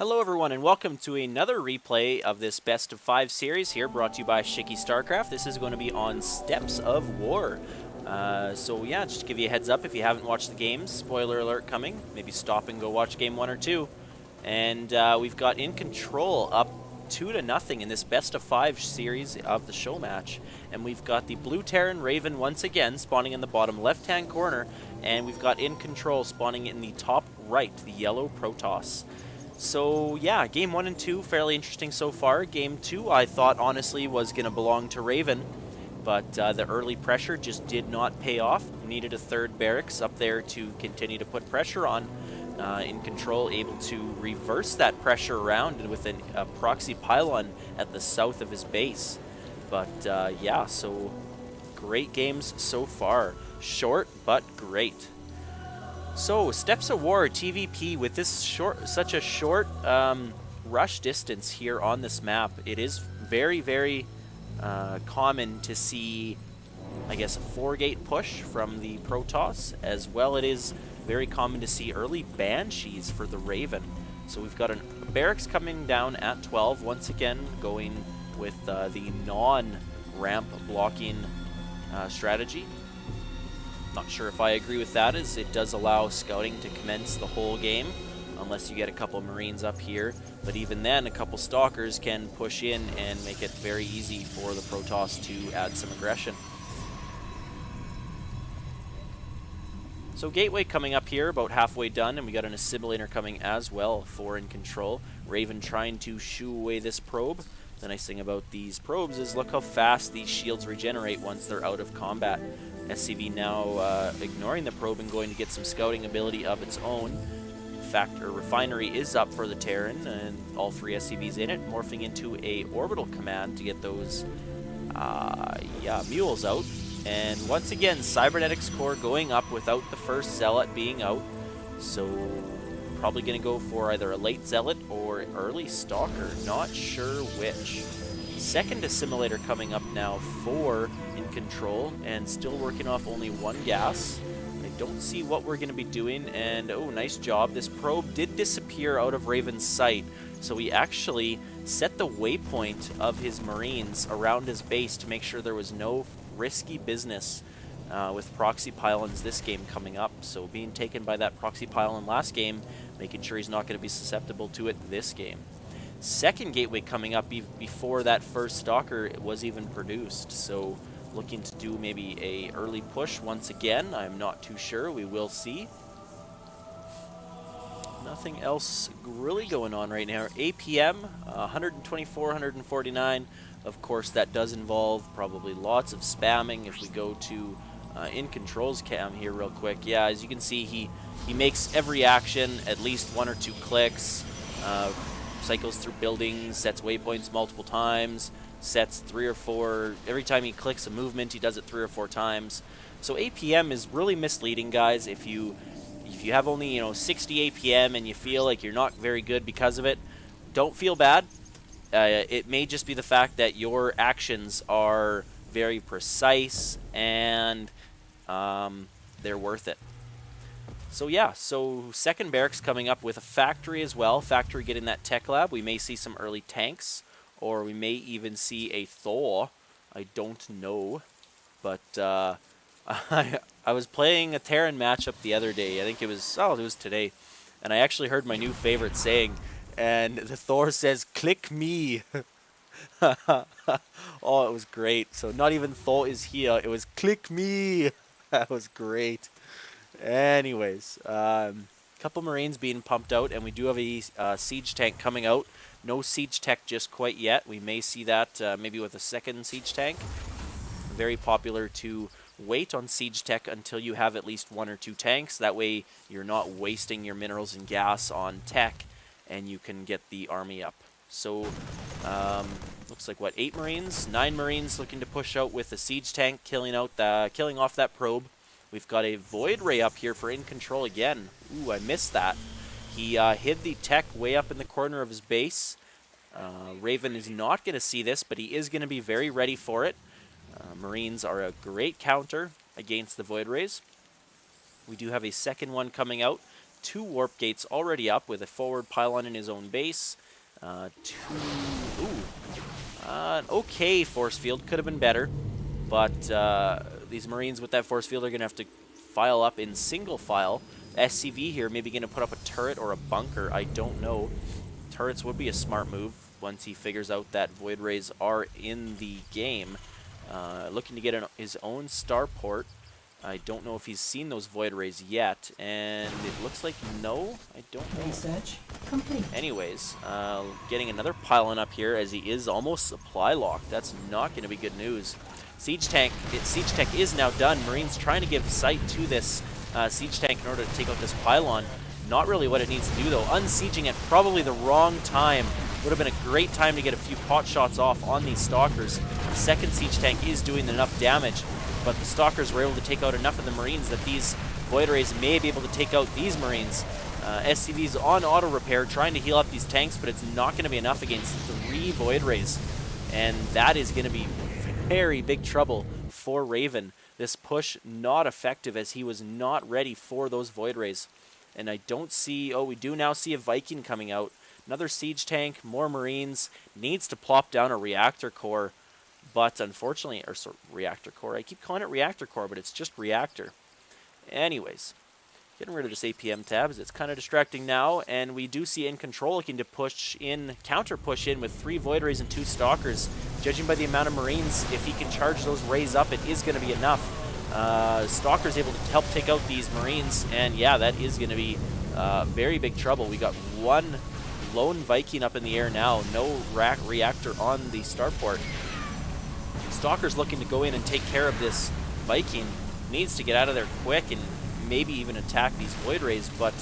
Hello everyone and welcome to another replay of this Best of 5 series here, brought to you by Shiki StarCraft. This is going to be on Steps of War. So yeah, just to give you a heads up, if you haven't watched the games, spoiler alert coming, maybe stop and go watch game 1 or 2. And we've got iNcontrol up 2-0 in this Best of 5 series of the show match. And we've got the Blue Terran Raven once again spawning in the bottom left-hand corner, and we've got iNcontrol spawning in the top right, the yellow Protoss. So yeah, game 1 and 2, fairly interesting so far. Game 2, I thought honestly was going to belong to Raven, but the early pressure just did not pay off. We needed a third barracks up there to continue to put pressure on. iNcontrol able to reverse that pressure around with a proxy pylon at the south of his base. But yeah, so great games so far. Short, but great. So, Steps of War TVP with this such a short rush distance here on this map. It is very, very common to see, I guess, a 4-gate push from the Protoss, as well it is very common to see early Banshees for the Raven. So we've got a barracks coming down at 12, once again going with the non-ramp blocking strategy. Not sure if I agree with that, as it does allow scouting to commence the whole game, unless you get a couple Marines up here. But even then, a couple Stalkers can push in and make it very easy for the Protoss to add some aggression. So Gateway coming up here, about halfway done, and we got an assimilator coming as well for iNcontrol. Raven trying to shoo away this probe. The nice thing about these probes is look how fast these shields regenerate once they're out of combat. SCV now ignoring the probe and going to get some scouting ability of its own. Refinery is up for the Terran, and all 3 SCVs in it, morphing into a orbital command to get those mules out. And once again, Cybernetics Core going up without the first Zealot being out. So probably going to go for either a late Zealot or early Stalker, not sure which. Second assimilator coming up now for iNcontrol, and still working off only 1 gas. I don't see what we're going to be doing, and oh, nice job. This probe did disappear out of Raven's sight, so he actually set the waypoint of his Marines around his base to make sure there was no risky business with proxy pylons this game coming up. So being taken by that proxy pylon last game, making sure he's not going to be susceptible to it this game. Second gateway coming up before that first Stalker was even produced, so looking to do maybe a early push once again. I'm not too sure. We will see. Nothing else really going on right now. APM 124, 149. Of course, that does involve probably lots of spamming. If we go to iNcontrol's cam here real quick, yeah, as you can see, he makes every action at least 1 or 2 clicks. Cycles through buildings, sets waypoints multiple times, sets 3 or 4. Every time he clicks a movement, he does it 3 or 4 times. So APM is really misleading, guys. If you have only 60 APM and you feel like you're not very good because of it, don't feel bad. It may just be the fact that your actions are very precise and they're worth it. So yeah, so second barracks coming up with a factory as well. Factory getting that tech lab. We may see some early tanks, or we may even see a Thor. I don't know. But I was playing a Terran matchup the other day. I think it was today. And I actually heard my new favorite saying, and the Thor says, "Click me." Oh, it was great. So not even Thor is here. It was "click me." That was great. Anyways, couple Marines being pumped out, and we do have a siege tank coming out. No siege tech just quite yet. We may see that maybe with a second siege tank. Very popular to wait on siege tech until you have at least 1 or 2 tanks. That way you're not wasting your minerals and gas on tech, and you can get the army up. So looks like what, 8 Marines, 9 Marines looking to push out with a siege tank, killing off that probe. We've got a Void Ray up here for iNcontrol again. Ooh, I missed that. He hid the tech way up in the corner of his base. Raven is not going to see this, but he is going to be very ready for it. Marines are a great counter against the Void Rays. We do have a second one coming out. 2 warp gates already up with a forward pylon in his own base. An okay force field. Could have been better. But these Marines with that force field are going to have to file up in single file. SCV here maybe going to put up a turret or a bunker. I don't know. Turrets would be a smart move once he figures out that Void Rays are in the game. Looking to get his own starport. I don't know if he's seen those Void Rays yet, and it looks like no. I don't know. Research complete. Anyways, getting another pylon up here as he is almost supply locked. That's not going to be good news. Siege Tech is now done. Marines trying to give sight to this Siege Tank in order to take out this pylon. Not really what it needs to do though. Unsieging at probably the wrong time. Would have been a great time to get a few pot shots off on these Stalkers. The second Siege Tank is doing enough damage, but the Stalkers were able to take out enough of the Marines that these Void Rays may be able to take out these Marines. SCV's on auto repair, trying to heal up these tanks, but it's not going to be enough against 3 Void Rays. And that is going to be very big trouble for Raven. This push not effective as he was not ready for those Void Rays. And I don't see... Oh, we do now see a Viking coming out. Another Siege Tank, more Marines. Needs to plop down a Reactor Core. But unfortunately... Or sorry, Reactor Core. I keep calling it Reactor Core, but it's just Reactor. Anyways. Getting rid of this APM tabs. It's kind of distracting now. And we do see iNcontrol looking to push in... Counter push in with 3 Void Rays and 2 Stalkers. Judging by the amount of Marines, if he can charge those Rays up, it is going to be enough. Stalker's able to help take out these Marines, and yeah, that is going to be very big trouble. We got 1 lone Viking up in the air now, no reactor on the starport. Stalker's looking to go in and take care of this Viking. Needs to get out of there quick and maybe even attack these Void Rays, but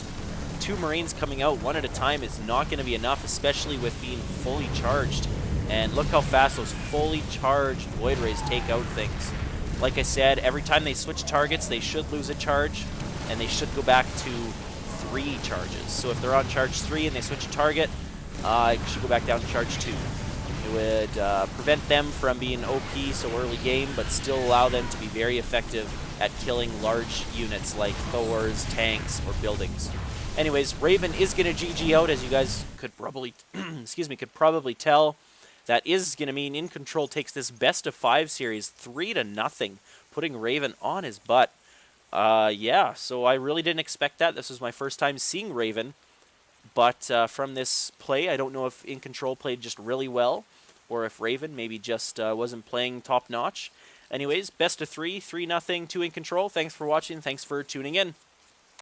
2 Marines coming out 1 at a time is not going to be enough, especially with being fully charged. And look how fast those fully charged Void Rays take out things. Like I said, every time they switch targets, they should lose a charge, and they should go back to 3 charges. So if they're on charge 3 and they switch a target, it should go back down to charge 2. It would prevent them from being OP so early game, but still allow them to be very effective at killing large units like Thors, tanks, or buildings. Anyways, Raven is going to GG out, as you guys could probably, could probably tell. That is going to mean iNcontrol takes this best of 5 series 3-0, putting Raven on his butt. Yeah, so I really didn't expect that. This was my first time seeing Raven. But from this play, I don't know if iNcontrol played just really well, or if Raven maybe just wasn't playing top-notch. Anyways, best of 3, 3-0 to iNcontrol. Thanks for watching. Thanks for tuning in.